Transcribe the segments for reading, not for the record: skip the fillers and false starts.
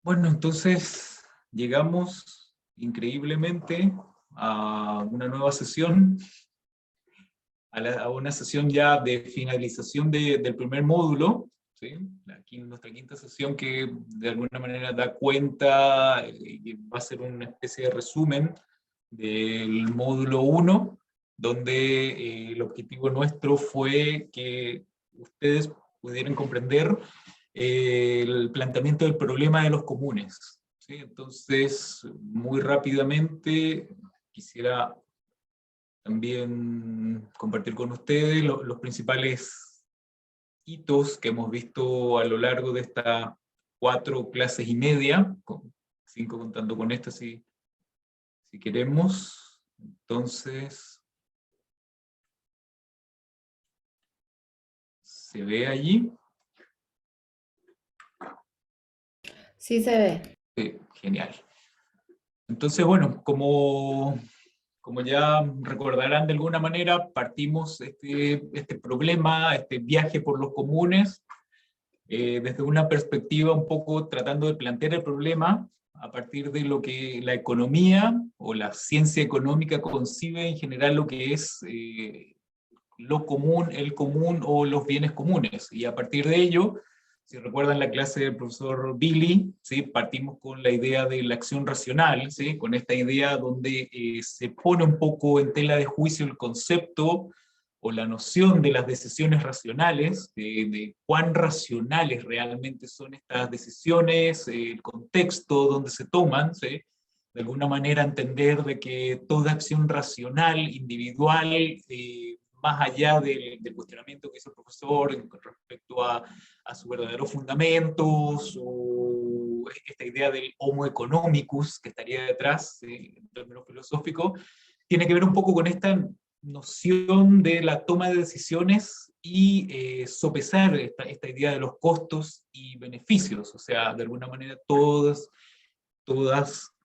Bueno, entonces llegamos increíblemente a una nueva sesión, a una sesión ya de finalización del primer módulo, ¿sí? Aquí en nuestra quinta sesión que de alguna manera da cuenta, y va a ser una especie de resumen del módulo 1, donde el objetivo nuestro fue que ustedes pudieran comprender el planteamiento del problema de los comunes, ¿sí? Entonces, muy rápidamente quisiera también compartir con ustedes los principales hitos que hemos visto a lo largo de estas 4 clases y media, 5 contando con esta si queremos. Entonces, ¿se ve allí? Sí se ve. Sí, genial. Entonces, bueno, como ya recordarán de alguna manera, partimos este problema, este viaje por los comunes, desde una perspectiva un poco tratando de plantear el problema a partir de lo que la economía o la ciencia económica concibe en general lo que es lo común, el común o los bienes comunes. Y a partir de ello, si recuerdan la clase del profesor Billy, ¿sí? Partimos con la idea de la acción racional, ¿sí? Con esta idea donde se pone un poco en tela de juicio el concepto o la noción de las decisiones racionales, de cuán racionales realmente son estas decisiones, el contexto donde se toman, ¿sí? De alguna manera entender de que toda acción racional, individual, más allá del cuestionamiento que hizo el profesor con respecto a sus verdaderos fundamentos, o esta idea del homo economicus que estaría detrás, en términos filosóficos, tiene que ver un poco con esta noción de la toma de decisiones y sopesar esta idea de los costos y beneficios, o sea, de alguna manera todas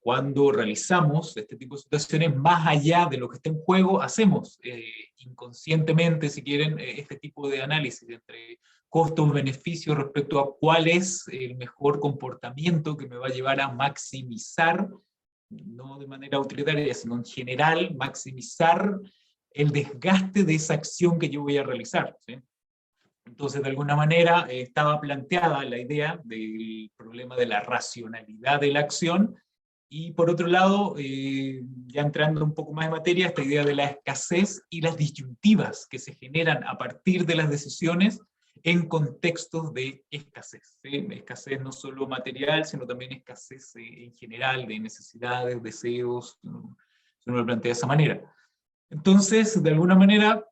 cuando realizamos este tipo de situaciones, más allá de lo que está en juego, hacemos inconscientemente, si quieren, este tipo de análisis entre costos, beneficios respecto a cuál es el mejor comportamiento que me va a llevar a maximizar, no de manera utilitaria, sino en general, maximizar el desgaste de esa acción que yo voy a realizar, ¿sí? Entonces, de alguna manera, estaba planteada la idea del problema de la racionalidad de la acción, y por otro lado, ya entrando un poco más en materia, esta idea de la escasez y las disyuntivas que se generan a partir de las decisiones en contextos de escasez, ¿sí? Escasez no solo material, sino también escasez en general de necesidades, deseos, si uno lo plantea de esa manera. Entonces, de alguna manera,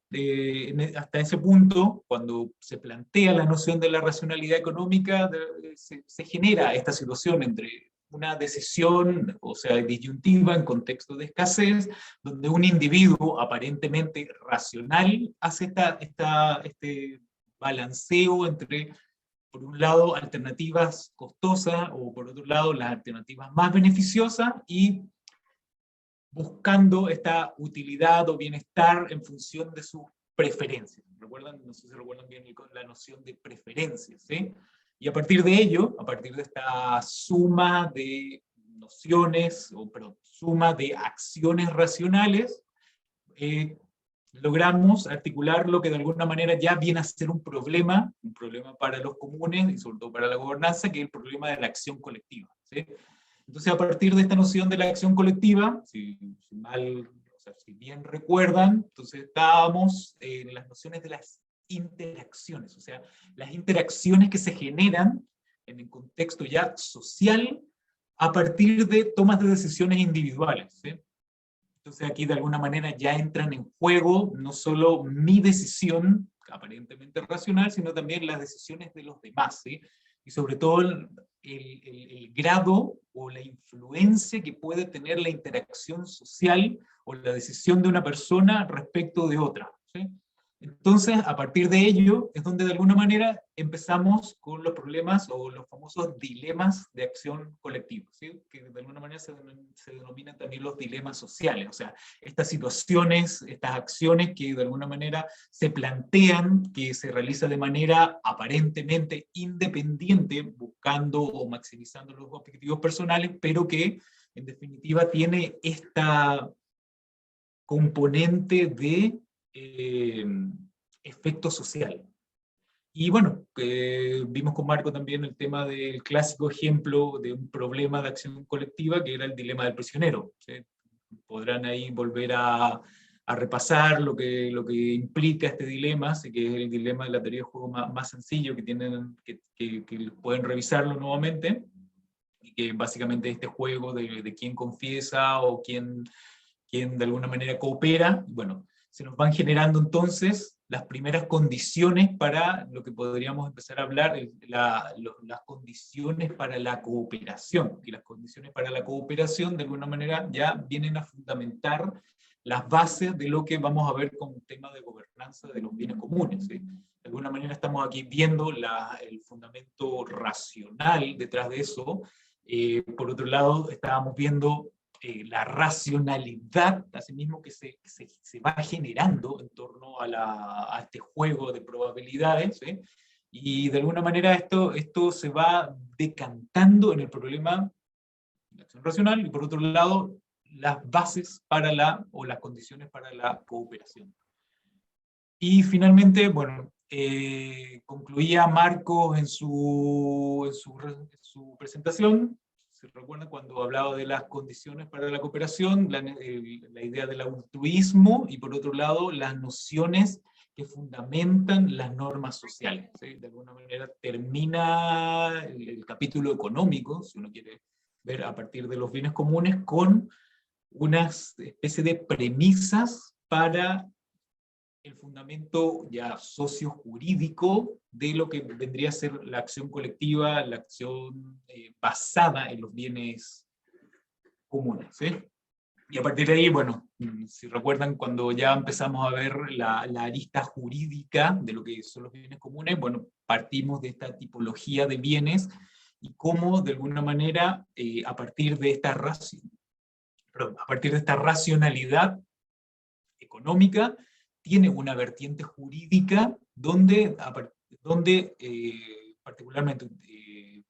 hasta ese punto, cuando se plantea la noción de la racionalidad económica, se genera esta situación entre una decisión, o sea, disyuntiva en contexto de escasez, donde un individuo aparentemente racional hace este balanceo entre, por un lado, alternativas costosas, o por otro lado, las alternativas más beneficiosas, y buscando esta utilidad o bienestar en función de sus preferencias. ¿Recuerdan? No sé si recuerdan bien la noción de preferencias, ¿sí? Y a partir de ello, a partir de esta suma de nociones, o perdón, suma de acciones racionales, logramos articular lo que de alguna manera ya viene a ser un problema para los comunes y sobre todo para la gobernanza, que es el problema de la acción colectiva, ¿sí? Entonces, a partir de esta noción de la acción colectiva, o sea, si bien recuerdan, entonces estábamos en las nociones de las interacciones, o sea, las interacciones que se generan en el contexto ya social a partir de tomas de decisiones individuales, ¿sí? Entonces aquí de alguna manera ya entran en juego no solo mi decisión, aparentemente racional, sino también las decisiones de los demás, ¿sí? Y sobre todo el grado o la influencia que puede tener la interacción social o la decisión de una persona respecto de otra, ¿sí? Entonces, a partir de ello, es donde de alguna manera empezamos con los problemas o los famosos dilemas de acción colectiva, ¿sí? Que de alguna manera se denominan también los dilemas sociales, o sea, estas situaciones, estas acciones que de alguna manera se plantean, que se realizan de manera aparentemente independiente, buscando o maximizando los objetivos personales, pero que en definitiva tiene esta componente de eh, efecto social. Y bueno, vimos con Marco también el tema del clásico ejemplo de un problema de acción colectiva que era el dilema del prisionero, ¿sí? Podrán ahí volver a repasar lo que implica este dilema, así que es el dilema de la teoría de juego más sencillo, que, tienen, que pueden revisarlo nuevamente, y que básicamente este juego de quién confiesa o quién de alguna manera coopera. Bueno, se nos van generando entonces las primeras condiciones para lo que podríamos empezar a hablar, las condiciones para la cooperación. Y las condiciones para la cooperación, de alguna manera, ya vienen a fundamentar las bases de lo que vamos a ver como un tema de gobernanza de los bienes comunes, ¿sí? De alguna manera estamos aquí viendo el fundamento racional detrás de eso. Por otro lado, estábamos viendo la racionalidad, asimismo, que se va generando en torno a este juego de probabilidades, ¿sí? Y de alguna manera esto se va decantando en el problema de acción racional, y por otro lado, las bases para o las condiciones para la cooperación. Y finalmente, bueno, concluía Marcos en su presentación. ¿Se recuerdan cuando hablaba de las condiciones para la cooperación? La idea del altruismo, y por otro lado, las nociones que fundamentan las normas sociales, ¿sí? De alguna manera termina el capítulo económico, si uno quiere ver a partir de los bienes comunes, con una especie de premisas para el fundamento ya socio-jurídico de lo que vendría a ser la acción colectiva, la acción basada en los bienes comunes, ¿sí? Y a partir de ahí, bueno, si recuerdan, cuando ya empezamos a ver la arista jurídica de lo que son los bienes comunes, bueno, partimos de esta tipología de bienes y cómo, de alguna manera, a partir de esta racionalidad económica, tiene una vertiente jurídica donde particularmente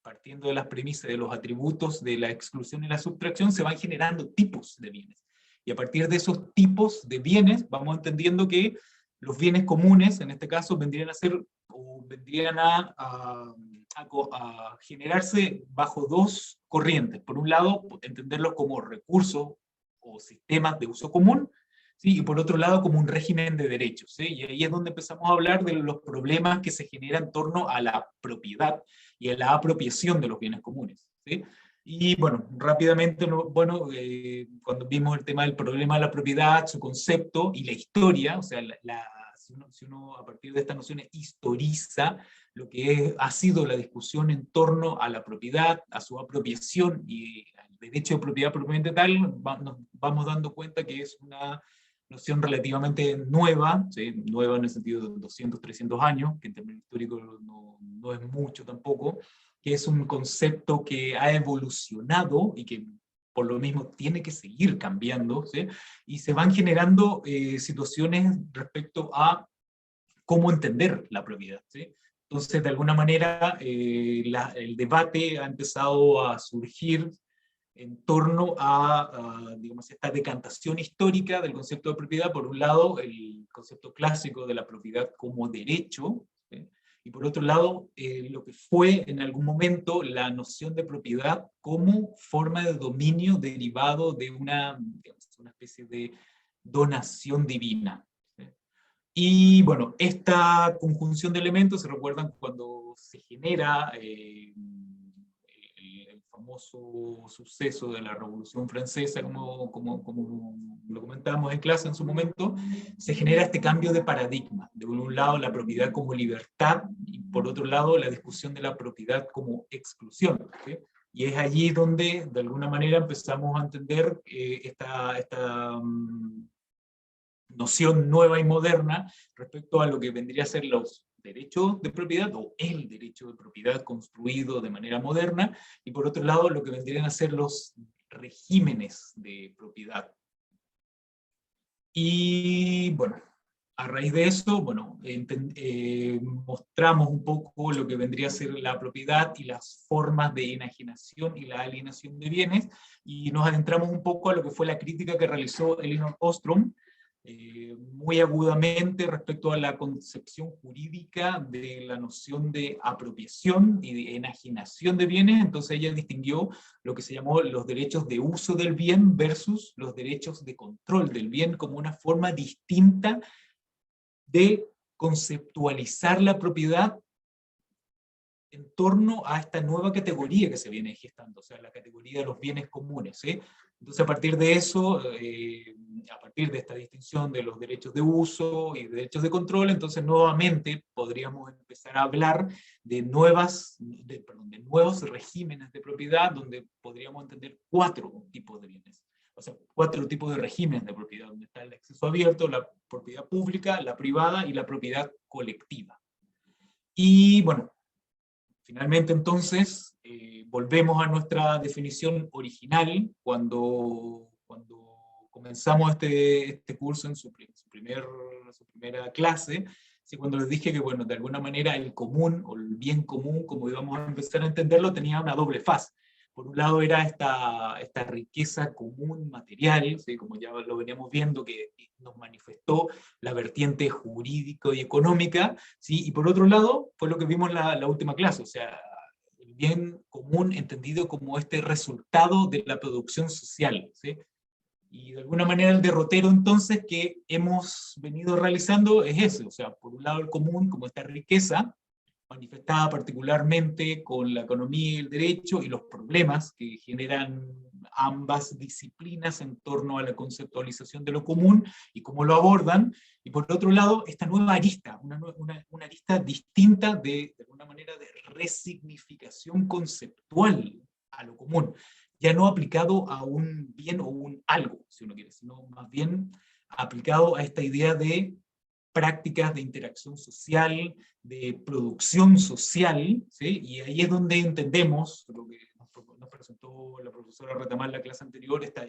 partiendo de las premisas de los atributos de la exclusión y la subtracción, se van generando tipos de bienes. Y a partir de esos tipos de bienes, vamos entendiendo que los bienes comunes, en este caso, vendrían a ser, o vendrían a generarse bajo dos corrientes. Por un lado, entenderlos como recursos o sistemas de uso común, ¿sí? Y por otro lado, como un régimen de derechos, ¿sí? Y ahí es donde empezamos a hablar de los problemas que se generan en torno a la propiedad y a la apropiación de los bienes comunes, ¿sí? Y bueno, rápidamente, bueno, cuando vimos el tema del problema de la propiedad, su concepto y la historia, o sea, si uno a partir de estas nociones historiza lo que ha sido la discusión en torno a la propiedad, a su apropiación y al derecho de propiedad propiamente tal, nos vamos dando cuenta que es una noción relativamente nueva, ¿sí? Nueva en el sentido de 200, 300 años, que en términos históricos no es mucho tampoco, que es un concepto que ha evolucionado y que por lo mismo tiene que seguir cambiando, ¿sí? Y se van generando situaciones respecto a cómo entender la propiedad, ¿sí? Entonces, de alguna manera, el debate ha empezado a surgir en torno digamos, esta decantación histórica del concepto de propiedad. Por un lado, el concepto clásico de la propiedad como derecho, ¿sí? Y por otro lado, lo que fue en algún momento la noción de propiedad como forma de dominio derivado de digamos, una especie de donación divina, ¿sí? Y bueno, esta conjunción de elementos, ¿se recuerdan cuando se genera el famoso suceso de la Revolución Francesa, como lo comentábamos en clase en su momento? Se genera este cambio de paradigma. De un lado, la propiedad como libertad, y por otro lado, la discusión de la propiedad como exclusión, ¿sí? Y es allí donde, de alguna manera, empezamos a entender noción nueva y moderna respecto a lo que vendría a ser los derechos de propiedad, o el derecho de propiedad construido de manera moderna, y por otro lado lo que vendrían a ser los regímenes de propiedad. Y bueno, a raíz de eso, bueno, mostramos un poco lo que vendría a ser la propiedad y las formas de enajenación y la alienación de bienes, y nos adentramos un poco a lo que fue la crítica que realizó Elinor Ostrom, muy agudamente respecto a la concepción jurídica de la noción de apropiación y de enajenación de bienes. Entonces ella distinguió lo que se llamó los derechos de uso del bien versus los derechos de control del bien como una forma distinta de conceptualizar la propiedad en torno a esta nueva categoría que se viene gestando, o sea, la categoría de los bienes comunes, ¿sí? Entonces, a partir de eso, a partir de esta distinción de los derechos de uso y derechos de control, entonces nuevamente podríamos empezar a hablar de nuevos regímenes de propiedad, donde podríamos entender 4 tipos de bienes. O sea, 4 tipos de regímenes de propiedad, donde está el acceso abierto, la propiedad pública, la privada y la propiedad colectiva. Y bueno, finalmente, entonces, volvemos a nuestra definición original cuando comenzamos este curso en su primera clase, ¿sí? Cuando les dije que, bueno, de alguna manera el común, o el bien común, como íbamos a empezar a entenderlo, tenía una doble faz. Por un lado era esta riqueza común material, ¿sí? Como ya lo veníamos viendo, que nos manifestó la vertiente jurídico y económica, ¿sí? Y por otro lado, fue lo que vimos en la última clase, o sea, el bien común entendido como este resultado de la producción social, ¿sí? Y de alguna manera el derrotero entonces que hemos venido realizando es ese, o sea, por un lado el común como esta riqueza, manifestada particularmente con la economía y el derecho y los problemas que generan ambas disciplinas en torno a la conceptualización de lo común y cómo lo abordan, y por otro lado esta nueva arista, una arista distinta de alguna manera de resignificación conceptual a lo común, ya no aplicado a un bien o un algo, si uno quiere, sino más bien aplicado a esta idea de prácticas de interacción social, de producción social, ¿sí? Y ahí es donde entendemos lo que nos presentó la profesora Retamal en la clase anterior, esta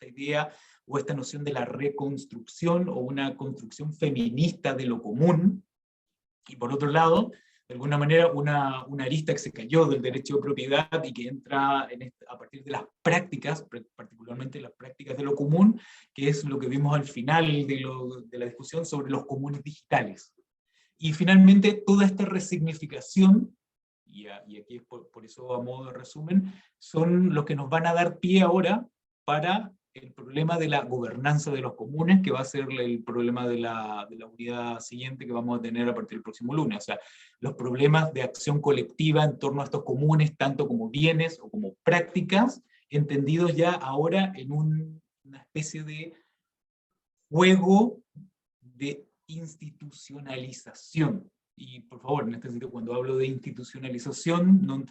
idea o esta noción de la reconstrucción o una construcción feminista de lo común, y por otro lado, de alguna manera, una arista que se cayó del derecho de propiedad y que entra a partir de las prácticas, particularmente las prácticas de lo común, que es lo que vimos al final de la discusión sobre los comunes digitales. Y finalmente, toda esta resignificación, y aquí es por eso a modo de resumen, son los que nos van a dar pie ahora para el problema de la gobernanza de los comunes, que va a ser el problema de la unidad siguiente que vamos a tener a partir del próximo lunes. O sea, los problemas de acción colectiva en torno a estos comunes, tanto como bienes o como prácticas, entendidos ya ahora en una especie de juego de institucionalización. Y por favor, en este sentido, cuando hablo de institucionalización, no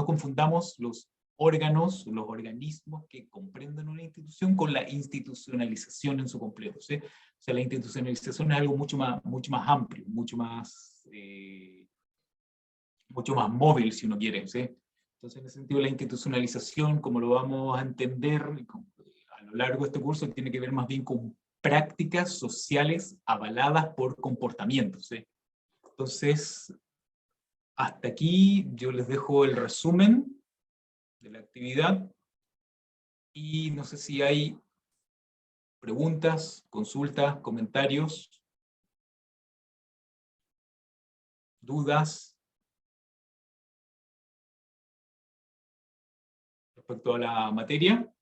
confundamos los órganos, los organismos que comprenden una institución con la institucionalización en su completo, ¿sí? O sea, la institucionalización es algo mucho más amplio, mucho más móvil, si uno quiere, ¿sí? Entonces, en ese sentido, la institucionalización, como lo vamos a entender a lo largo de este curso, tiene que ver más bien con prácticas sociales avaladas por comportamientos, ¿sí? Entonces, hasta aquí yo les dejo el resumen de la actividad y no sé si hay preguntas, consultas, comentarios, dudas respecto a la materia.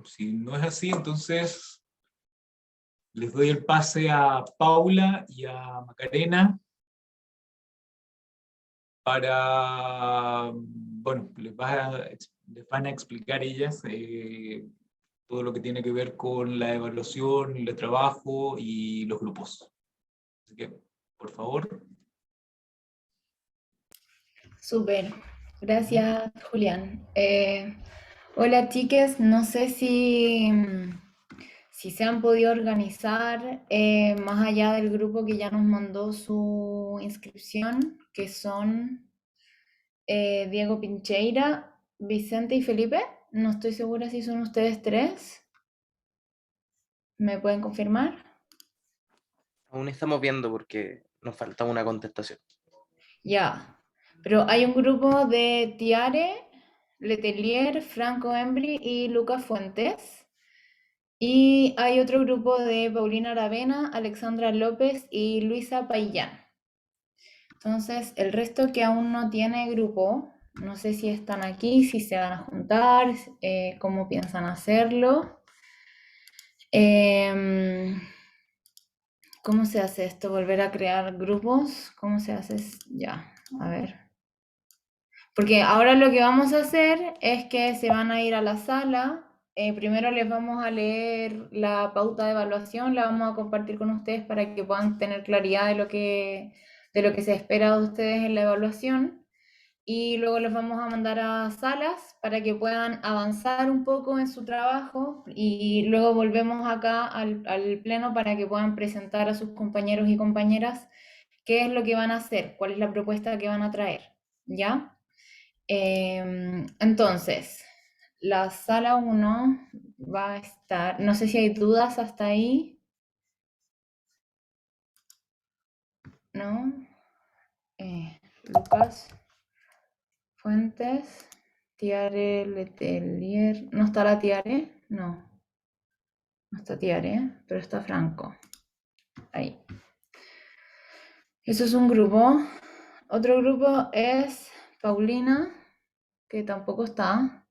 Si no es así, entonces les doy el pase a Paula y a Macarena para, bueno, les van a explicar ellas todo lo que tiene que ver con la evaluación, el trabajo y los grupos. Así que, por favor. Súper. Gracias, Julián. Hola, chiques. No sé si se han podido organizar más allá del grupo que ya nos mandó su inscripción, que son Diego Pincheira, Vicente y Felipe. No estoy segura si son ustedes tres. ¿Me pueden confirmar? Aún estamos viendo porque nos falta una contestación. Ya. Pero hay un grupo de Tiare, Letelier, Franco Embry y Lucas Fuentes. Y hay otro grupo de Paulina Aravena, Alexandra López y Luisa Paillán. Entonces, el resto que aún no tiene grupo, no sé si están aquí, si se van a juntar, cómo piensan hacerlo. Em, ¿Cómo se hace esto? ¿Volver a crear grupos? ¿Cómo se hace? Ya, a ver. Porque ahora lo que vamos a hacer es que se van a ir a la sala. Primero les vamos a leer la pauta de evaluación, la vamos a compartir con ustedes para que puedan tener claridad de lo que se espera de ustedes en la evaluación. Y luego los vamos a mandar a salas para que puedan avanzar un poco en su trabajo y luego volvemos acá al pleno para que puedan presentar a sus compañeros y compañeras qué es lo que van a hacer, cuál es la propuesta que van a traer, ¿ya? Entonces, la sala 1 va a estar, no sé si hay dudas hasta ahí, ¿no? Lucas Fuentes, Tiare Letelier, ¿no está la Tiare? No, no está Tiare, pero está Franco, ahí. Eso es un grupo. Otro grupo es Paulina, que tampoco está.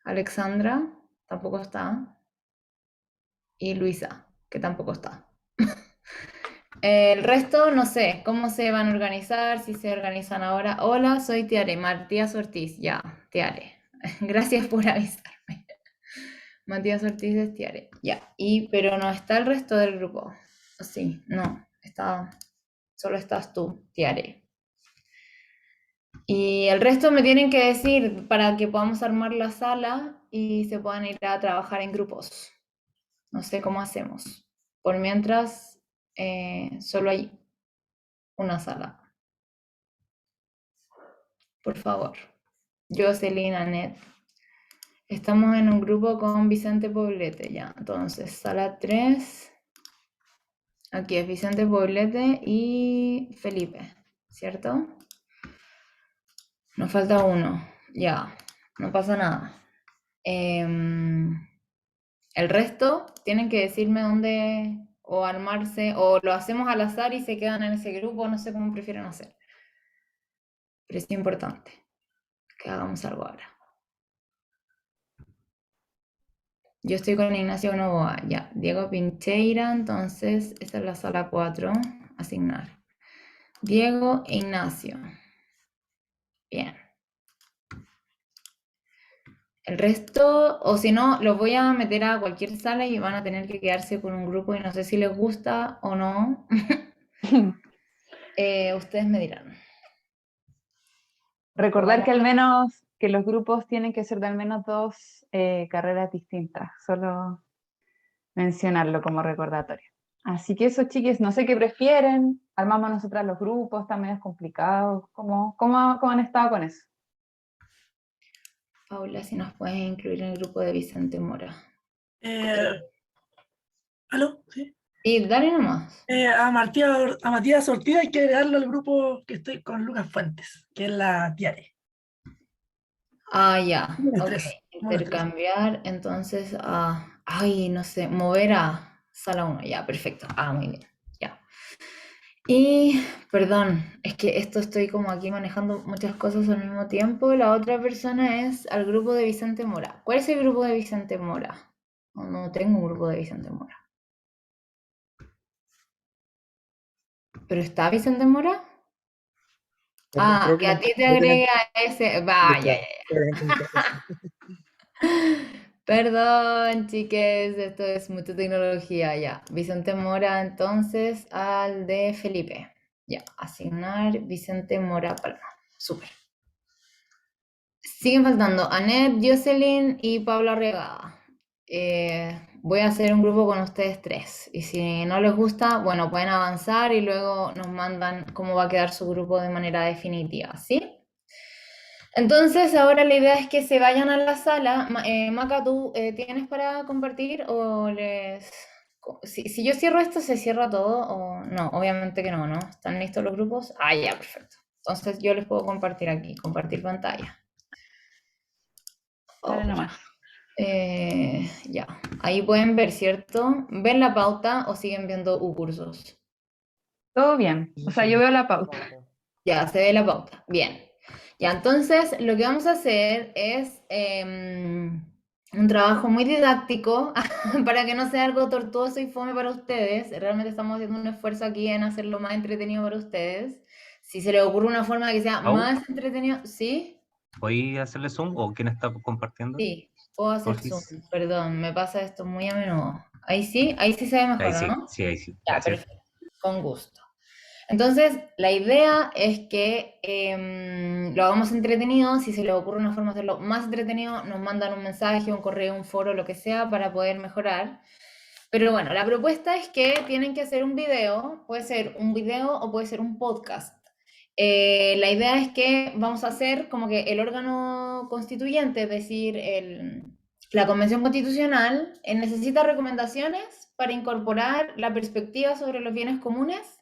Alexandra, tampoco está. Y Luisa, que tampoco está. El resto, no sé, cómo se van a organizar, si se organizan ahora. Hola, soy Tiare, Matías Ortiz. Ya, Tiare. Gracias por avisarme. Matías Ortiz es Tiare. Ya, pero no está el resto del grupo. Sí, no, solo estás tú, Tiare. Y el resto me tienen que decir para que podamos armar la sala y se puedan ir a trabajar en grupos. No sé cómo hacemos. Por mientras, solo hay una sala. Por favor. Jocelyn, Anet. Estamos en un grupo con Vicente Poblete, ya. Entonces, sala 3. Aquí es Vicente Poblete y Felipe, ¿cierto? Nos falta uno, ya. No pasa nada. El resto tienen que decirme dónde o armarse, o lo hacemos al azar y se quedan en ese grupo, no sé cómo prefieren hacer. Pero es importante que hagamos algo ahora. Yo estoy con Ignacio Novoa, ya. Diego Pincheira, entonces esta es la sala 4, asignar. Diego e Ignacio. Bien. El resto, o si no, los voy a meter a cualquier sala y van a tener que quedarse con un grupo y no sé si les gusta o no. Ustedes me dirán. Recordar que al menos que los grupos tienen que ser de al menos dos carreras distintas, solo mencionarlo como recordatorio. Así que eso, chiques, no sé qué prefieren, armamos nosotras los grupos, también es complicado, ¿cómo han estado con eso? Paula, si nos puedes incluir en el grupo de Vicente Mora. ¿Aló? ¿Sí? Y dale nomás. A Matías Ortiz hay que agregarlo al grupo que estoy con Lucas Fuentes, que es la Tiare. Ah, ya. Número Ok. 3. Intercambiar, entonces, ay, no sé, mover a sala 1. Ya, perfecto. Ah, muy bien. Ya. Y, perdón, es que esto estoy como aquí manejando muchas cosas al mismo tiempo. La otra persona es al grupo de Vicente Mora. ¿Cuál es el grupo de Vicente Mora? No tengo un grupo de Vicente Mora. ¿Pero está Vicente Mora? Ah, que a ti te agrega ese. Vaya, perdón, chiques, esto es mucha tecnología, ya. Vicente Mora, entonces, al de Felipe. Ya, asignar Vicente Mora Palma. Súper. Siguen faltando Anet, Jocelyn y Pablo Arriagada. Voy a hacer un grupo con ustedes 3. Y si no les gusta, bueno, pueden avanzar y luego nos mandan cómo va a quedar su grupo de manera definitiva, ¿sí? Entonces, ahora la idea es que se vayan a la sala. Maca, ¿tú tienes para compartir o les... Si yo cierro esto, ¿se cierra todo o no? Obviamente que no, ¿no? ¿Están listos los grupos? Ah, ya, perfecto. Entonces yo les puedo compartir aquí, compartir pantalla. Dale nomás. Ya, ahí pueden ver, ¿cierto? ¿Ven la pauta o siguen viendo cursos? Todo bien. O sea, yo veo la pauta. Ya, se ve la pauta. Bien. Ya, entonces lo que vamos a hacer es un trabajo muy didáctico para que no sea algo tortuoso y fome para ustedes. Realmente estamos haciendo un esfuerzo aquí en hacerlo más entretenido para ustedes. Si se les ocurre una forma de que sea ¿Au? más entretenido, ¿sí? ¿Voy a hacerle zoom o quién está compartiendo? Sí, puedo hacer zoom. Porfis. Perdón, me pasa esto muy a menudo. Ahí sí se ve mejor, Ahí sí, ¿no? sí, ahí sí. Ya, Gracias. perfecto. Con gusto. Entonces, la idea es que lo hagamos entretenido. Si se les ocurre una forma de hacerlo más entretenido, nos mandan un mensaje, un correo, un foro, lo que sea, para poder mejorar. Pero bueno, la propuesta es que tienen que hacer un video. Puede ser un video o puede ser un podcast. La idea es que vamos a hacer como que el órgano constituyente, es decir, la Convención Constitucional, necesita recomendaciones para incorporar la perspectiva sobre los bienes comunes,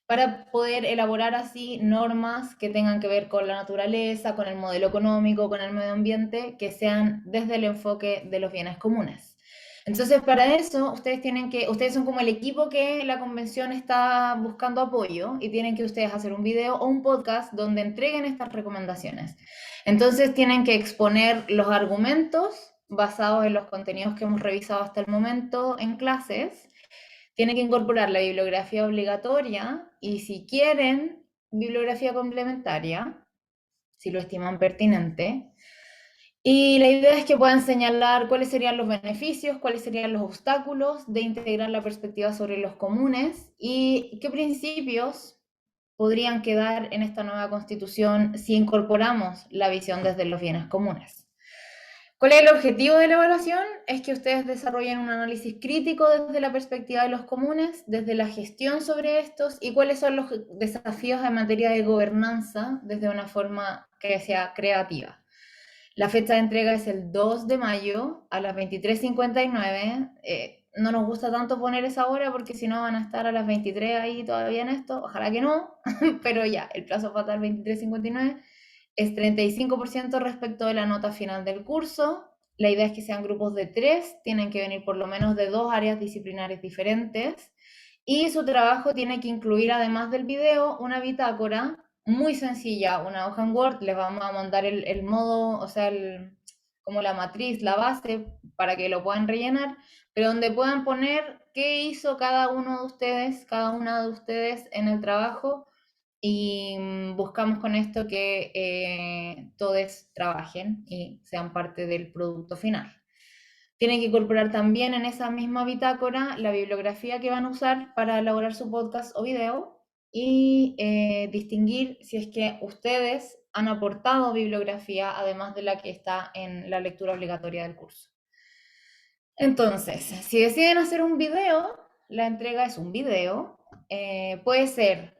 para poder elaborar así normas que tengan que ver con la naturaleza, con el modelo económico, con el medio ambiente, que sean desde el enfoque de los bienes comunes. Entonces, para eso, ustedes son como el equipo que la convención está buscando apoyo y tienen que ustedes hacer un video o un podcast donde entreguen estas recomendaciones. Entonces, tienen que exponer los argumentos basados en los contenidos que hemos revisado hasta el momento en clases. Tienen que incorporar la bibliografía obligatoria y si quieren, bibliografía complementaria, si lo estiman pertinente. Y la idea es que puedan señalar cuáles serían los beneficios, cuáles serían los obstáculos de integrar la perspectiva sobre los comunes y qué principios podrían quedar en esta nueva constitución si incorporamos la visión desde los bienes comunes. ¿Cuál es el objetivo de la evaluación? Es que ustedes desarrollen un análisis crítico desde la perspectiva de los comunes, desde la gestión sobre estos y cuáles son los desafíos en materia de gobernanza desde una forma que sea creativa. La fecha de entrega es el 2 de mayo a las 23:59. No nos gusta tanto poner esa hora porque si no van a estar a las 23 ahí todavía en esto. Ojalá que no, pero ya, el plazo fatal 23:59 es 35% respecto de la nota final del curso. La idea es que sean grupos de 3, tienen que venir por lo menos de 2 áreas disciplinares diferentes y su trabajo tiene que incluir, además del video, una bitácora muy sencilla, una hoja en Word. Les vamos a mandar el modo, o sea, como la matriz, la base, para que lo puedan rellenar, pero donde puedan poner qué hizo cada uno de ustedes, cada una de ustedes en el trabajo, y buscamos con esto que todos trabajen y sean parte del producto final. Tienen que incorporar también en esa misma bitácora la bibliografía que van a usar para elaborar su podcast o video y distinguir si es que ustedes han aportado bibliografía además de la que está en la lectura obligatoria del curso. Entonces, si deciden hacer un video, la entrega es un video. Puede ser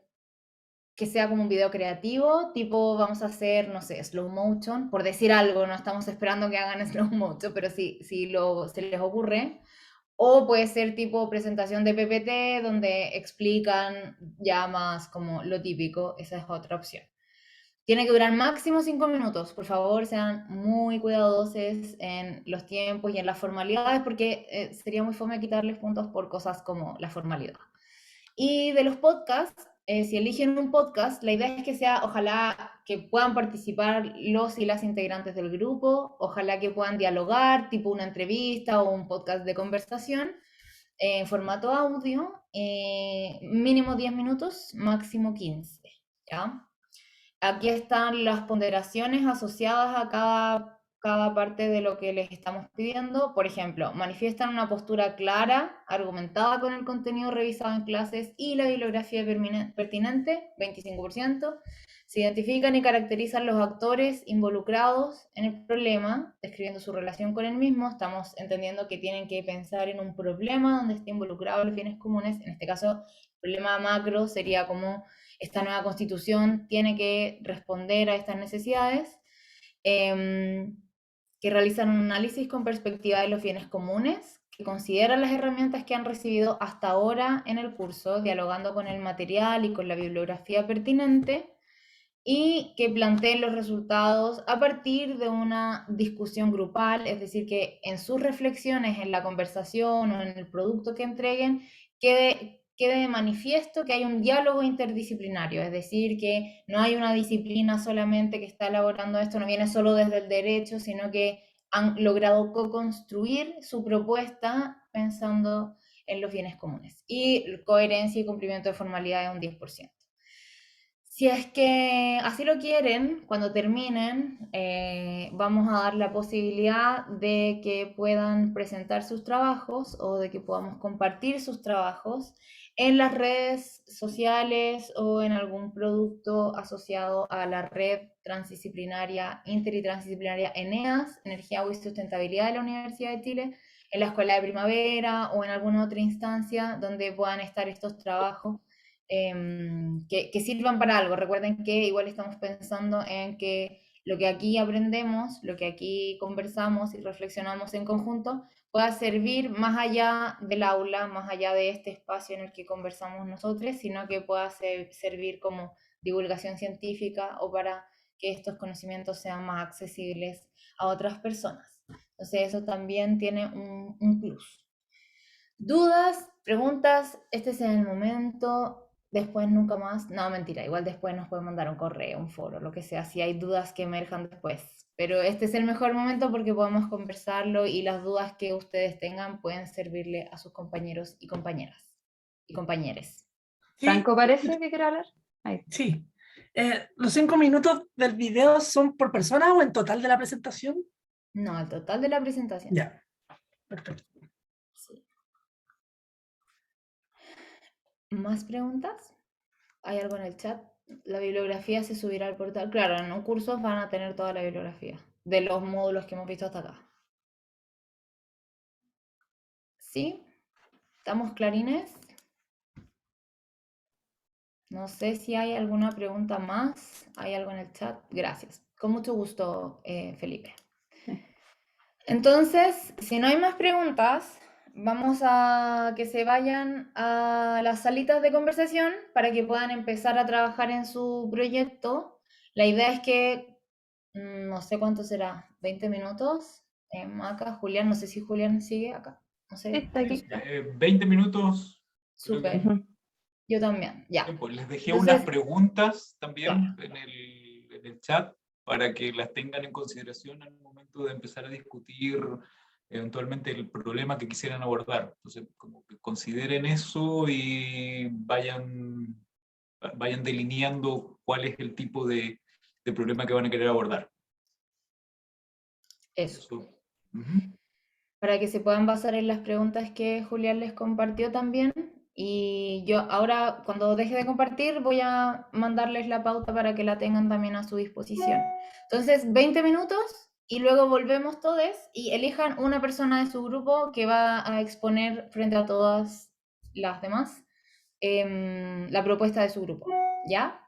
que sea como un video creativo, tipo vamos a hacer, no sé, slow motion, por decir algo, no estamos esperando que hagan slow motion, pero si se les ocurre. O puede ser tipo presentación de PPT, donde explican ya más como lo típico, esa es otra opción. Tiene que durar máximo 5 minutos, por favor, sean muy cuidadosos en los tiempos y en las formalidades, porque sería muy fome quitarles puntos por cosas como la formalidad. Y de los podcasts, si eligen un podcast, la idea es que sea, ojalá que puedan participar los y las integrantes del grupo, ojalá que puedan dialogar, tipo una entrevista o un podcast de conversación, en formato audio, mínimo 10 minutos, máximo 15, ¿ya? Aquí están las ponderaciones asociadas a cada cada parte de lo que les estamos pidiendo. Por ejemplo, manifiestan una postura clara, argumentada con el contenido revisado en clases y la bibliografía pertinente, 25%. Se identifican y caracterizan los actores involucrados en el problema, describiendo su relación con el mismo. Estamos entendiendo que tienen que pensar en un problema donde esté involucrado los bienes comunes. En este caso, el problema macro sería cómo esta nueva constitución tiene que responder a estas necesidades. Que realizan un análisis con perspectiva de los bienes comunes, que consideran las herramientas que han recibido hasta ahora en el curso, dialogando con el material y con la bibliografía pertinente, y que planteen los resultados a partir de una discusión grupal, es decir, que en sus reflexiones, en la conversación o en el producto que entreguen, quede de manifiesto que hay un diálogo interdisciplinario, es decir, que no hay una disciplina solamente que está elaborando esto, no viene solo desde el derecho, sino que han logrado co-construir su propuesta pensando en los bienes comunes. Y coherencia y cumplimiento de formalidad es un 10%. Si es que así lo quieren, cuando terminen, vamos a dar la posibilidad de que puedan presentar sus trabajos o de que podamos compartir sus trabajos en las redes sociales o en algún producto asociado a la red transdisciplinaria, inter y transdisciplinaria ENEAS, Energía, Agua y Sustentabilidad de la Universidad de Chile, en la Escuela de Primavera o en alguna otra instancia donde puedan estar estos trabajos que sirvan para algo. Recuerden que igual estamos pensando en que lo que aquí aprendemos, lo que aquí conversamos y reflexionamos en conjunto, pueda servir más allá del aula, más allá de este espacio en el que conversamos nosotros, sino que pueda servir como divulgación científica o para que estos conocimientos sean más accesibles a otras personas. Entonces eso también tiene un plus. ¿Dudas? ¿Preguntas? Este es el momento. Después nunca más. No, mentira. Igual después nos pueden mandar un correo, un foro, lo que sea, si hay dudas que emerjan después. Pero este es el mejor momento porque podemos conversarlo y las dudas que ustedes tengan pueden servirle a sus compañeros y compañeras. Y compañeres. Sí, ¿Franco parece que quiere hablar? Ahí. sí. ¿Los 5 minutos del video son por persona o en total de la presentación? No, el total de la presentación. Ya, perfecto. Sí. ¿Más preguntas? ¿Hay algo en el chat? La bibliografía se subirá al portal. Claro, en un curso van a tener toda la bibliografía de los módulos que hemos visto hasta acá. ¿Sí? ¿Estamos clarines? No sé si hay alguna pregunta más. ¿Hay algo en el chat? Gracias. Con mucho gusto, Felipe. Entonces, si no hay más preguntas, vamos a que se vayan a las salitas de conversación para que puedan empezar a trabajar en su proyecto. La idea es que, no sé cuánto será, 20 minutos. Acá, Julián, no sé si Julián sigue acá. No sé. Está aquí. 20 minutos. creo que- Súper. Yo también, ya. Bien, pues les dejé Entonces, unas preguntas también claro. en el chat para que las tengan en consideración al momento de empezar a discutir eventualmente el problema que quisieran abordar. Entonces, como que consideren eso y vayan delineando cuál es el tipo de problema que van a querer abordar. Eso. Ujú. Para que se puedan basar en las preguntas que Julián les compartió también. Y yo ahora, cuando deje de compartir, voy a mandarles la pauta para que la tengan también a su disposición. Entonces, 20 minutos y luego volvemos todos y elijan una persona de su grupo que va a exponer frente a todas las demás la propuesta de su grupo. ¿Ya?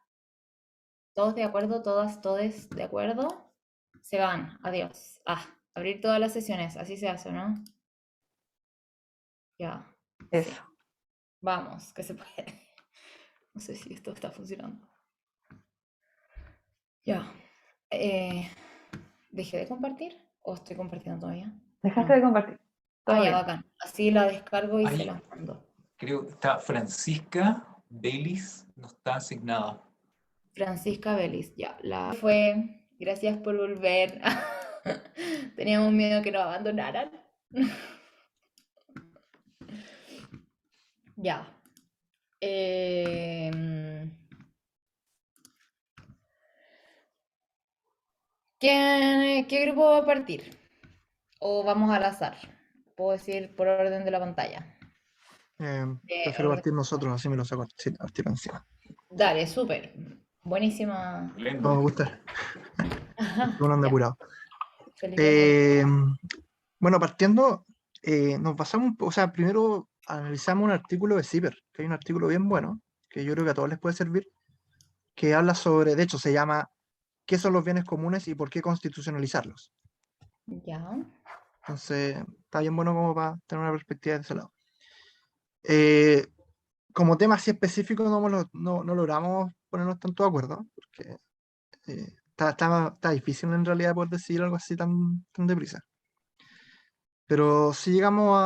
¿Todos de acuerdo? ¿Todas, todes de acuerdo? Se van. Adiós. Abrir todas las sesiones. Así se hace, ¿no? Ya. Eso. Sí. Vamos, que se puede. No sé si esto está funcionando. Ya. ¿Dejé de compartir? ¿O estoy compartiendo todavía? Dejaste No. de compartir. Todo Ya, bien. bacán. Así la descargo y Ahí. se la mando. Creo que está Francisca Baylis, no está asignada. Francisca Vélez, ya. La fue. Gracias por volver. Teníamos miedo que nos abandonaran. Ya. ¿Qué grupo va a partir? ¿O vamos al azar? Puedo decir por orden de la pantalla. Prefiero Orden- partir nosotros, así me lo saco al tiro encima. Dale, súper. Buenísima. No me Excelente. gusta, uno anda Ya, apurado. Felipe. Eh, bueno, partiendo, nos basamos, o sea, primero analizamos un artículo de CIPER, que hay un artículo bien bueno, que yo creo que a todos les puede servir, que habla sobre, de hecho, se llama ¿qué son los bienes comunes y por qué constitucionalizarlos? Ya. Entonces, está bien bueno como para tener una perspectiva de ese lado. Eh, Como tema así específico no logramos ponernos tanto de acuerdo, porque está difícil en realidad poder decidir algo así tan deprisa. Pero sí llegamos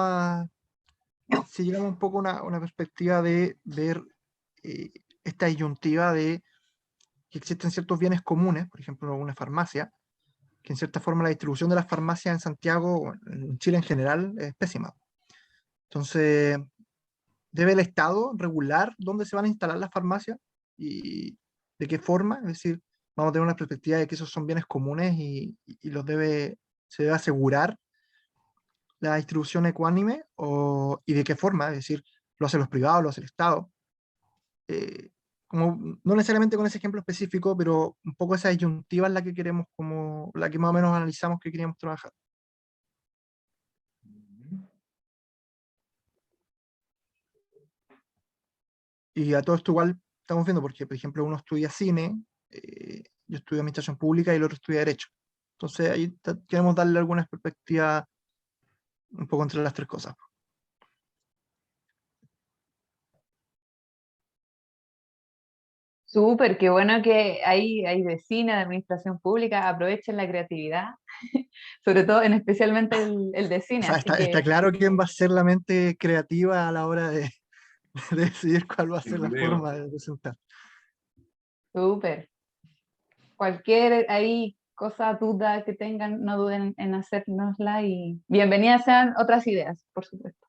un poco a una perspectiva de ver esta disyuntiva de que existen ciertos bienes comunes, por ejemplo, una farmacia, que en cierta forma la distribución de las farmacias en Santiago, o en Chile en general, es pésima. Entonces, debe el Estado regular dónde se van a instalar las farmacias y de qué forma, es decir, vamos a tener una perspectiva de que esos son bienes comunes y se debe asegurar la distribución ecuánime y de qué forma, es decir, lo hacen los privados, lo hace el Estado. Eh, Como, no necesariamente con ese ejemplo específico, pero un poco esa disyuntiva es la que queremos, como la que más o menos analizamos que queríamos trabajar. Y a todo esto igual estamos viendo, porque por ejemplo uno estudia cine, yo estudio administración pública y el otro estudia derecho. Entonces ahí queremos darle alguna perspectiva un poco entre las tres cosas. Súper, qué bueno que hay de cine, de administración pública, aprovechen la creatividad, sobre todo, especialmente el de O cine, sea, así está que claro quién va a ser la mente creativa a la hora de, de decidir cuál va a ser Sin la video. forma de presentar. súper. Cualquier ahí cosa, duda que tengan, no duden en hacérnosla y bienvenidas sean otras ideas, por supuesto.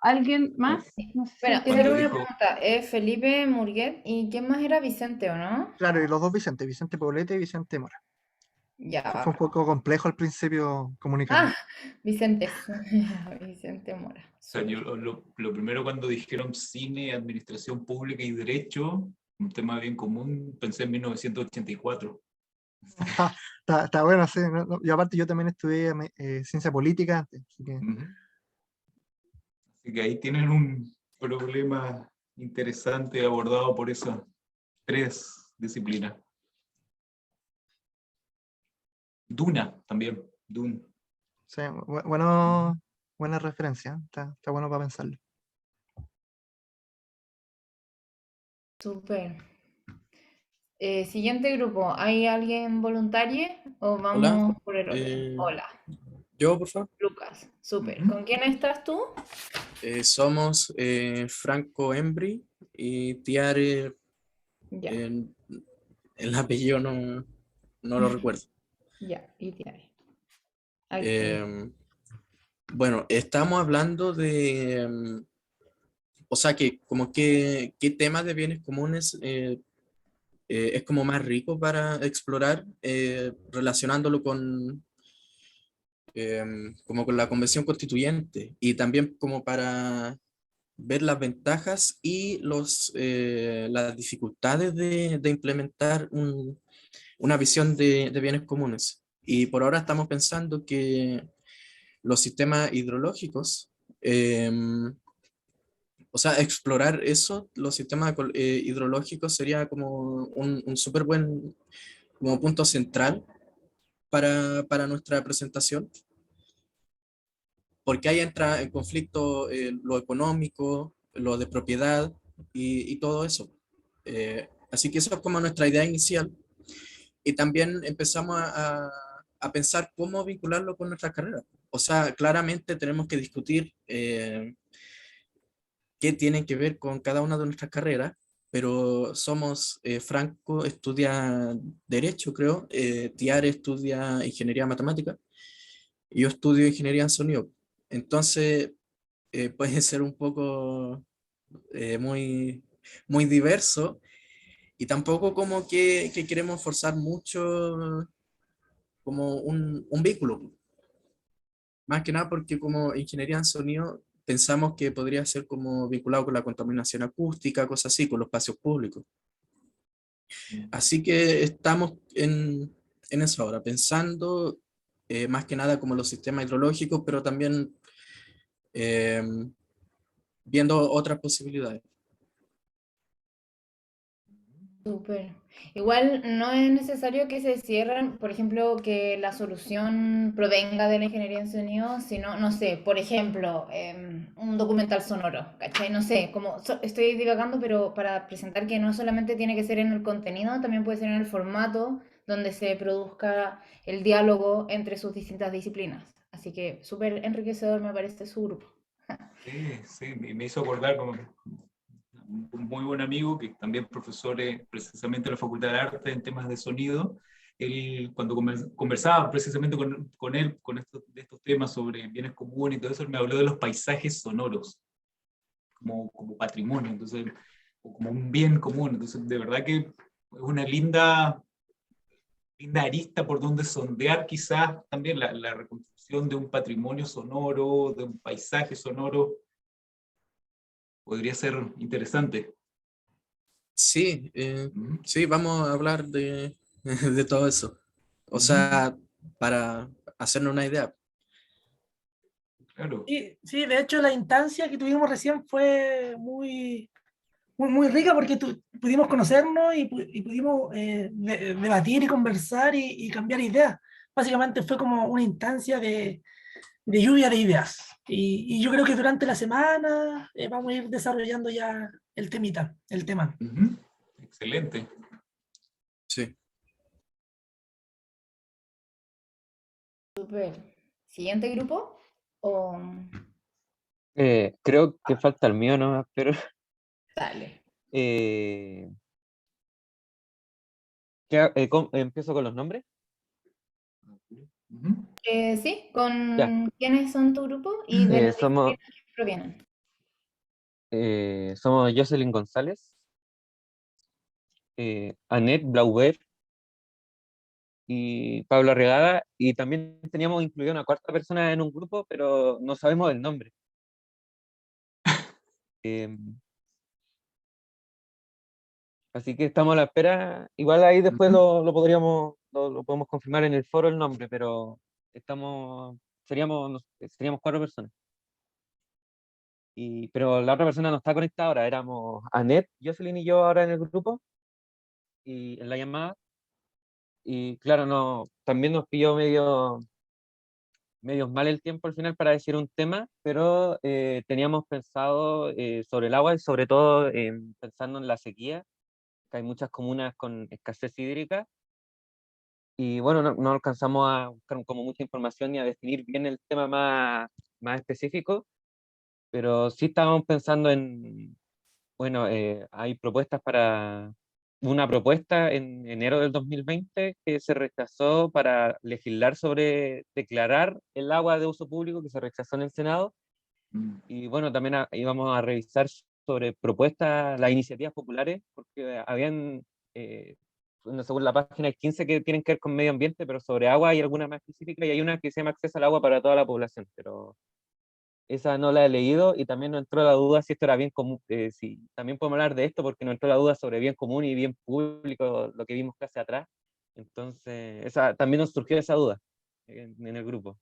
¿Alguien más? No sé Bueno, si quiere. Cuando solo una dijo, pregunta. ¿Es Felipe Murguet? ¿Y quién más era Vicente o no? Claro, y los dos Vicente Poblete y Vicente Mora. Ya, Fue un bacán. poco complejo al principio comunicarnos. Ah, Vicente. Vicente Mora. o sea, yo Súper. lo primero cuando dijeron cine, administración pública y derecho, un tema bien común, pensé en 1984. Está bueno, sí. Y aparte yo también estudié ciencia política antes, así que Ujú. Así que ahí tienen un problema interesante abordado por esas tres disciplinas. Duna también, Dune. sí, buena referencia, está bueno para pensarlo. Súper. Siguiente grupo. ¿Hay alguien voluntario o Hola, vamos por el orden? eh, Hola, yo, por favor. Lucas. Súper. Ujú. ¿Con quién estás tú? Somos Franco Embry y Tiare, Ya, eh, el apellido no lo recuerdo. ya. Y tiene. Aquí. Eh, bueno, estamos hablando de, o sea, que como qué temas de bienes comunes es como más rico para explorar relacionándolo con, como con la Convención Constituyente y también como para ver las ventajas y las dificultades de implementar una visión de bienes comunes. Y por ahora estamos pensando que los sistemas hidrológicos, o sea, explorar eso, los sistemas hidrológicos sería como un súper buen como punto central para nuestra presentación, porque ahí entra en conflicto lo económico, lo de propiedad y todo eso. Así que eso es como nuestra idea inicial. Y también empezamos a pensar cómo vincularlo con nuestra carrera. O sea, claramente tenemos que discutir qué tienen que ver con cada una de nuestras carreras, pero Franco estudia Derecho, creo, Tiare estudia Ingeniería Matemática, y yo estudio Ingeniería en Sonido. Entonces, puede ser un poco muy, muy diverso y tampoco como que queremos forzar mucho como un vehículo. Más que nada porque como ingeniería en sonido pensamos que podría ser como vinculado con la contaminación acústica, cosas así, con los espacios públicos. Así que estamos en eso ahora, pensando más que nada como los sistemas hidrológicos, pero también eh, viendo otras posibilidades. Súper. Igual no es necesario que se cierren, por ejemplo, que la solución provenga de la ingeniería en sonido, sino, no sé, por ejemplo, un documental sonoro, ¿cachai? No sé, como estoy divagando, pero para presentar que no solamente tiene que ser en el contenido, también puede ser en el formato donde se produzca el diálogo entre sus distintas disciplinas. Así que súper enriquecedor me parece su grupo. Sí, sí, me hizo acordar con un muy buen amigo, que también profesor precisamente en la Facultad de Arte en temas de sonido. Él, cuando conversaba precisamente con él de estos temas sobre bienes comunes y todo eso, él me habló de los paisajes sonoros como patrimonio, entonces, o como un bien común. Entonces, de verdad que es una linda arista por donde sondear quizás también la reconstrucción de un patrimonio sonoro, de un paisaje sonoro, podría ser interesante. Sí, Mm, sí, vamos a hablar de, de todo eso. O mm, sea, para hacernos una idea. claro. Sí, sí, de hecho la instancia que tuvimos recién fue muy rica porque pudimos conocernos y pudimos debatir y conversar y cambiar ideas. Básicamente fue como una instancia de lluvia de ideas. Y yo creo que durante la semana vamos a ir desarrollando ya el tema. Ujú. Excelente. Sí. Súper. ¿Siguiente grupo? O Creo que falta el mío, ¿no? Pero dale. eh, empiezo con los nombres. Ujú. Sí, Ya, ¿con quiénes son tu grupo y de las somos, disciplinas que provienen? somos Jocelyn González, Annette Blauber y Pablo Regada, y también teníamos incluido una cuarta persona en un grupo, pero no sabemos el nombre. Em, Así que estamos a la espera. Igual ahí después Ujú. lo podemos confirmar en el foro el nombre, pero estamos, seríamos cuatro personas. Pero la otra persona no está conectada ahora, éramos Annette, Jocelyn y yo ahora en el grupo y en la llamada. Y claro, no, también nos pilló medio mal el tiempo al final para decir un tema, pero teníamos pensado sobre el agua y sobre todo pensando en la sequía, que hay muchas comunas con escasez hídrica. Y bueno, no alcanzamos a buscar como mucha información ni a definir bien el tema más específico, pero sí estábamos pensando en, bueno, hay propuestas para una propuesta en enero del 2020 que se rechazó para legislar sobre declarar el agua de uso público, que se rechazó en el Senado. Mm. Y bueno, también íbamos a revisar sobre propuestas, las iniciativas populares, porque habían, bueno, según la página, hay 15 que tienen que ver con medio ambiente, pero sobre agua hay alguna más específica y hay una que se llama acceso al agua para toda la población, pero esa no la he leído y también nos entró la duda si esto era bien común, si también podemos hablar de esto porque nos entró la duda sobre bien común y bien público, lo que vimos clase atrás. Entonces, también nos surgió esa duda en el grupo.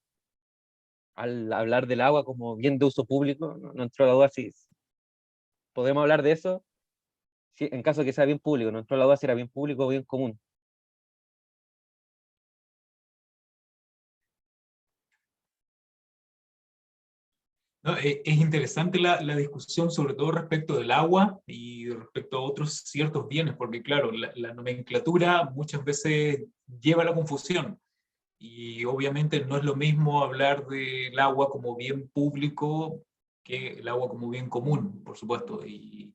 Al hablar del agua como bien de uso público, nos entró la duda si podemos hablar de eso, en caso de que sea bien público, nos entró la duda si era bien público o bien común. No, es interesante la discusión, sobre todo respecto del agua y respecto a otros ciertos bienes, porque claro, la nomenclatura muchas veces lleva a la confusión. Y obviamente no es lo mismo hablar del agua como bien público que el agua como bien común, por supuesto. Y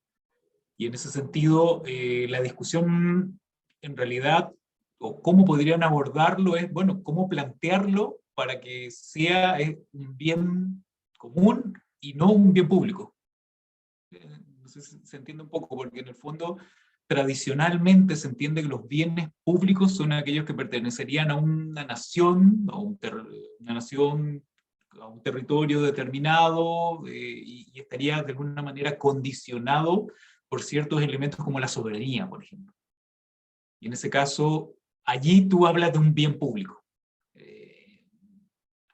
en ese sentido, la discusión en realidad, o cómo podrían abordarlo, es, bueno, cómo plantearlo para que sea un bien común y no un bien público. No sé si se entiende un poco, porque en el fondo tradicionalmente se entiende que los bienes públicos son aquellos que pertenecerían a una nación, una nación, a un territorio determinado, y estaría de alguna manera condicionado por ciertos elementos como la soberanía, por ejemplo. Y en ese caso, allí tú hablas de un bien público.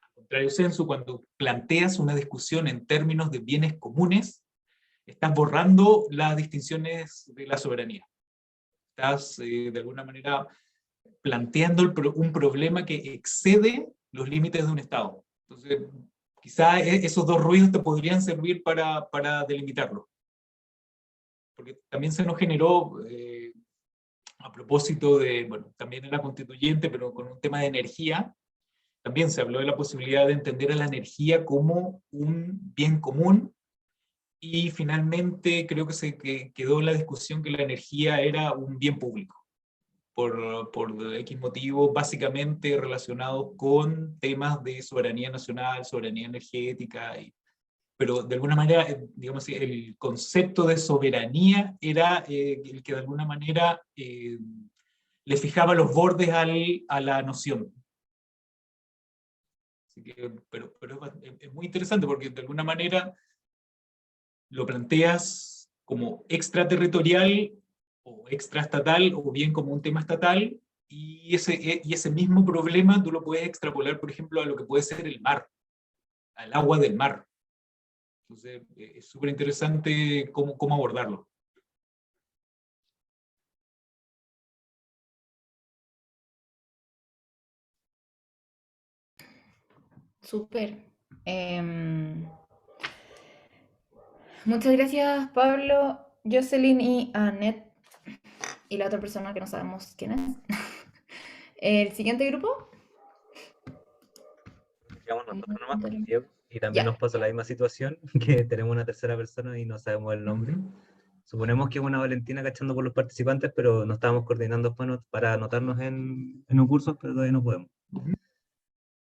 Al contrario, Sensu, cuando planteas una discusión en términos de bienes comunes, estás borrando las distinciones de la soberanía. Estás, de alguna manera, planteando un problema que excede los límites de un Estado. Entonces, quizá esos dos ruidos te podrían servir para delimitarlo. Porque también se nos generó, a propósito de, bueno, también en la constituyente, pero con un tema de energía, también se habló de la posibilidad de entender a la energía como un bien común, y finalmente creo que quedó en la discusión que la energía era un bien público, por X motivos básicamente relacionados con temas de soberanía nacional, soberanía energética, pero de alguna manera, digamos así, el concepto de soberanía era el que de alguna manera le fijaba los bordes a la noción. Así que, pero es muy interesante porque de alguna manera lo planteas como extraterritorial o extraestatal, o bien como un tema estatal, y ese mismo problema tú lo puedes extrapolar, por ejemplo, a lo que puede ser el mar, al agua del mar. Entonces, es súper interesante cómo abordarlo. Súper. Muchas gracias, Pablo, Jocelyn y Annette. Y la otra persona que no sabemos quién es. El siguiente grupo. Digamos nosotros nomás con Diego, y Ya. también nos pasa la misma situación, que tenemos una tercera persona y no sabemos el nombre. Suponemos que es una Valentina cachando por los participantes, pero no estábamos coordinando después para anotarnos en un curso, pero todavía no podemos.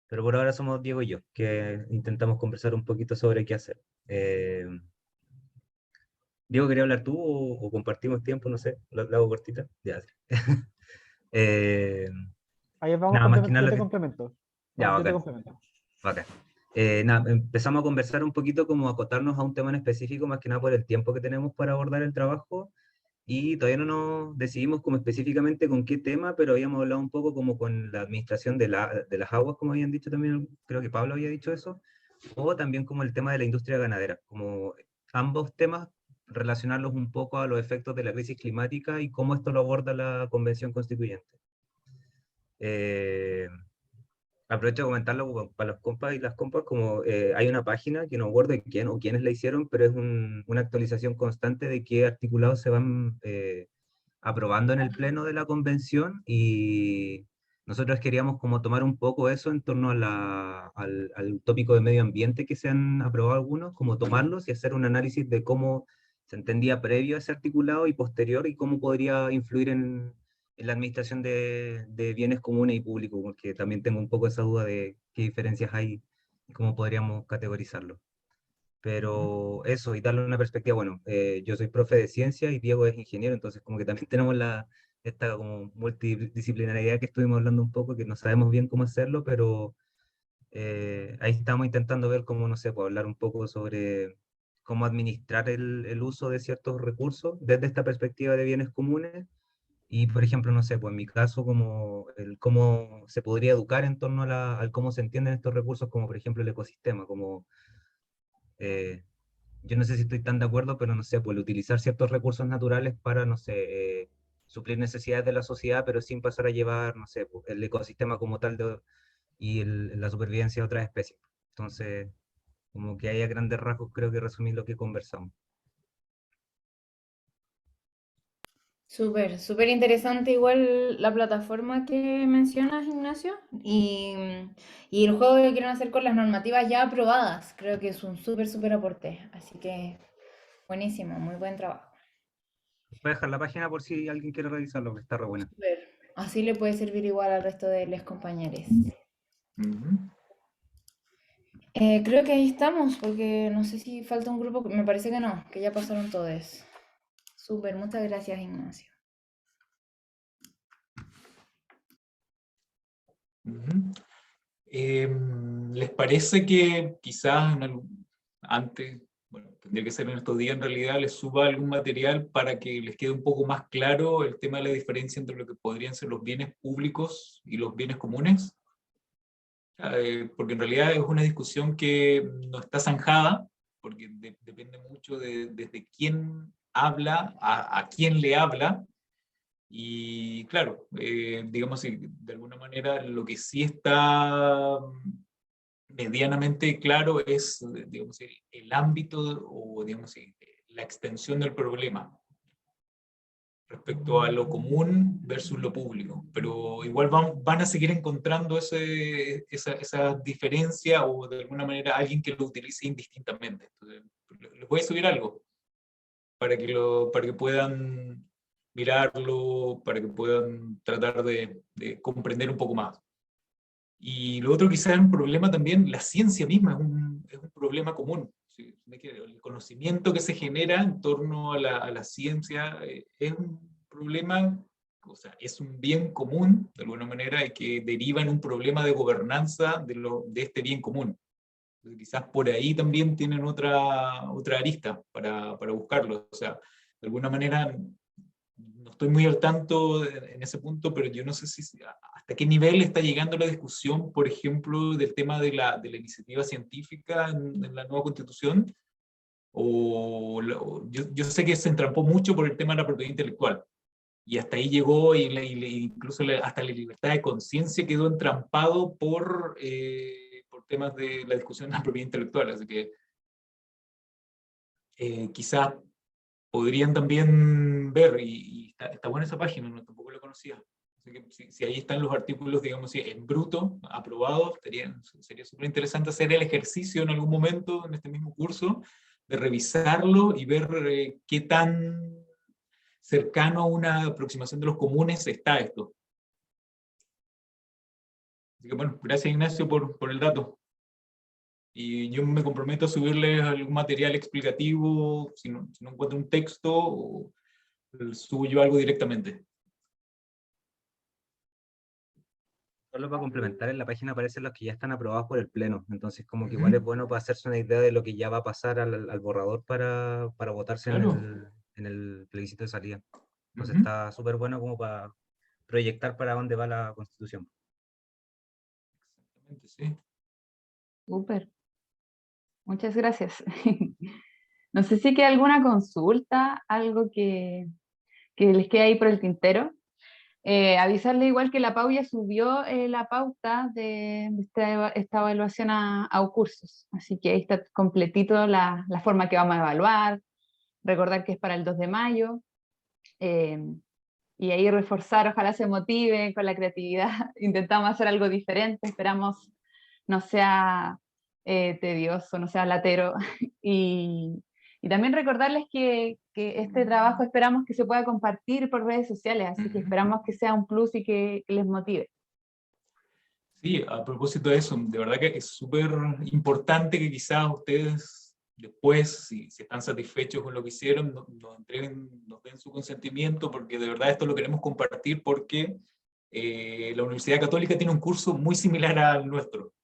Pero por ahora somos Diego y yo, que intentamos conversar un poquito sobre qué hacer. Diego, ¿quería hablar tú o compartimos tiempo? No sé, la hago cortita. Ya, sí. Ahí vamos, Nada más que nada yo lo te que- complemento. Ya, Yo te bacán. complemento. Bacán. Nada, empezamos a conversar un poquito, como acotarnos a un tema en específico, más que nada por el tiempo que tenemos para abordar el trabajo, y todavía no nos decidimos como específicamente con qué tema, pero habíamos hablado un poco como con la administración de las aguas, como habían dicho también, creo que Pablo había dicho eso, o también como el tema de la industria ganadera, como ambos temas relacionarlos un poco a los efectos de la crisis climática y cómo esto lo aborda la Convención Constituyente. Aprovecho de comentarlo para los compas y las compas, como hay una página que no recuerdo quién o quiénes la hicieron, pero es una actualización constante de qué articulados se van aprobando en el pleno de la convención, y nosotros queríamos como tomar un poco eso en torno al tópico de medio ambiente que se han aprobado algunos, como tomarlos y hacer un análisis de cómo se entendía previo a ese articulado y posterior, y cómo podría influir en la administración de bienes comunes y públicos, porque también tengo un poco esa duda de qué diferencias hay y cómo podríamos categorizarlo. Pero eso, y darle una perspectiva, bueno, yo soy profe de ciencia y Diego es ingeniero, entonces como que también tenemos esta como multidisciplinariedad que estuvimos hablando un poco, que no sabemos bien cómo hacerlo, pero ahí estamos intentando ver cómo, no sé, pues hablar un poco sobre cómo administrar el uso de ciertos recursos desde esta perspectiva de bienes comunes. Y, por ejemplo, no sé, pues en mi caso, como cómo se podría educar en torno al cómo se entienden estos recursos, como por ejemplo el ecosistema, como yo no sé si estoy tan de acuerdo, pero no sé, pues el utilizar ciertos recursos naturales para, no sé, suplir necesidades de la sociedad, pero sin pasar a llevar, no sé, pues, el ecosistema como tal y la supervivencia de otras especies. Entonces, como que hay a grandes rasgos, creo que resumí lo que conversamos. Súper, súper interesante igual la plataforma que mencionas, Ignacio, y el juego que quieren hacer con las normativas ya aprobadas. Creo que es un súper, súper aporte. Así que buenísimo, muy buen trabajo. Voy a dejar la página por si alguien quiere revisarlo, que está re buena. Súper. Así le puede servir igual al resto de los compañeros. Creo que ahí estamos, porque no sé si falta un grupo, me parece que no, que ya pasaron todos. Súper, muchas gracias, Ignacio. Ujú. ¿Les parece que quizás antes, bueno, tendría que ser en estos días en realidad, les suba algún material para que les quede un poco más claro el tema de la diferencia entre lo que podrían ser los bienes públicos y los bienes comunes? Porque en realidad es una discusión que no está zanjada, porque depende mucho desde quién habla, a quién le habla, y claro, digamos, de alguna manera lo que sí está medianamente claro es, digamos, el ámbito o, digamos, la extensión del problema respecto a lo común versus lo público, pero igual van a seguir encontrando esa diferencia o de alguna manera alguien que lo utilice indistintamente. Entonces, les voy a subir algo para que puedan mirarlo, para que puedan tratar de comprender un poco más. Y lo otro quizás es un problema también, la ciencia misma es un problema común. ¿Sí? El conocimiento que se genera en torno a la ciencia es un problema, o sea, es un bien común, de alguna manera, y que deriva en un problema de gobernanza de este bien común. Entonces, quizás por ahí también tienen otra arista para buscarlo. O sea, de alguna manera no estoy muy al tanto en ese punto, pero yo no sé hasta qué nivel está llegando la discusión, por ejemplo, del tema de la iniciativa científica en la nueva constitución, yo sé que se entrampó mucho por el tema de la propiedad intelectual, y hasta ahí llegó, incluso hasta la libertad de conciencia quedó entrampado por temas de la discusión de la propiedad intelectual, así que quizás podrían también ver, y está buena esa página, no, tampoco la conocía. Así que si ahí están los artículos, digamos, en bruto, aprobados, sería súper interesante hacer el ejercicio en algún momento en este mismo curso, de revisarlo y ver qué tan cercano a una aproximación de los comunes está esto. Así que bueno, gracias Ignacio por el dato. Y yo me comprometo a subirles algún material explicativo, si no encuentro un texto, o subo yo algo directamente. Solo para complementar, en la página aparecen los que ya están aprobados por el Pleno, entonces como que igual es bueno para hacerse una idea de lo que ya va a pasar al borrador para votarse Claro. en el plebiscito de salida. Entonces Ujú. está súper bueno como para proyectar para dónde va la Constitución. Exactamente, sí. Súper. Muchas gracias. No sé si queda alguna consulta, algo que les quede ahí por el tintero. Avisarle igual que la Pau ya subió la pauta de esta evaluación a cursos, así que ahí está completito la forma que vamos a evaluar, recordar que es para el 2 de mayo, y ahí reforzar, ojalá se motive con la creatividad, intentamos hacer algo diferente, esperamos no sea tedioso, no sea latero, y también recordarles que este trabajo esperamos que se pueda compartir por redes sociales, así que esperamos que sea un plus y que les motive. Sí, a propósito de eso, de verdad que es súper importante que quizás ustedes después, si están satisfechos con lo que hicieron, nos den su consentimiento, porque de verdad esto lo queremos compartir porque la Universidad Católica tiene un curso muy similar al nuestro.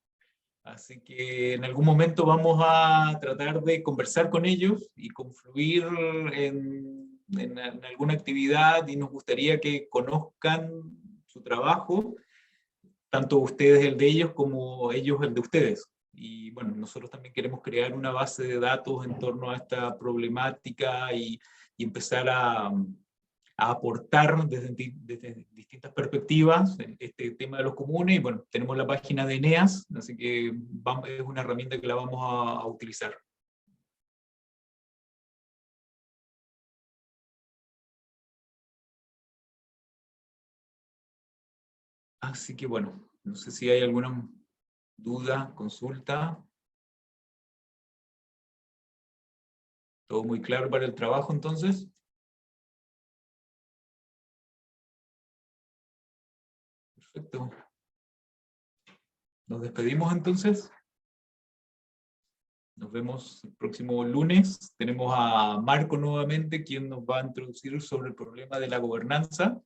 Así que en algún momento vamos a tratar de conversar con ellos y confluir en alguna actividad, y nos gustaría que conozcan su trabajo, tanto ustedes el de ellos como ellos el de ustedes. Y bueno, nosotros también queremos crear una base de datos en torno a esta problemática y empezar a aportar desde distintas perspectivas este tema de los comunes. Y bueno, tenemos la página de Eneas, así que es una herramienta que la vamos a utilizar. Así que bueno, no sé si hay alguna duda, consulta. ¿Todo muy claro para el trabajo entonces? Perfecto. Nos despedimos entonces. Nos vemos el próximo lunes. Tenemos a Marco nuevamente, quien nos va a introducir sobre el problema de la gobernanza.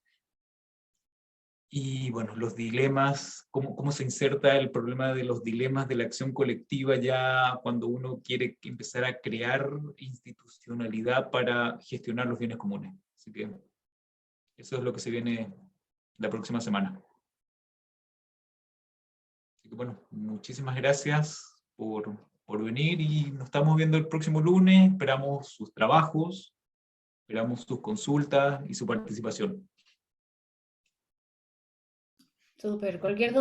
Y bueno, los dilemas, cómo se inserta el problema de los dilemas de la acción colectiva ya cuando uno quiere empezar a crear institucionalidad para gestionar los bienes comunes. Así que eso es lo que se viene la próxima semana. Así que bueno, muchísimas gracias por venir y nos estamos viendo el próximo lunes. Esperamos sus trabajos, esperamos sus consultas y su participación. Súper. Cualquier duda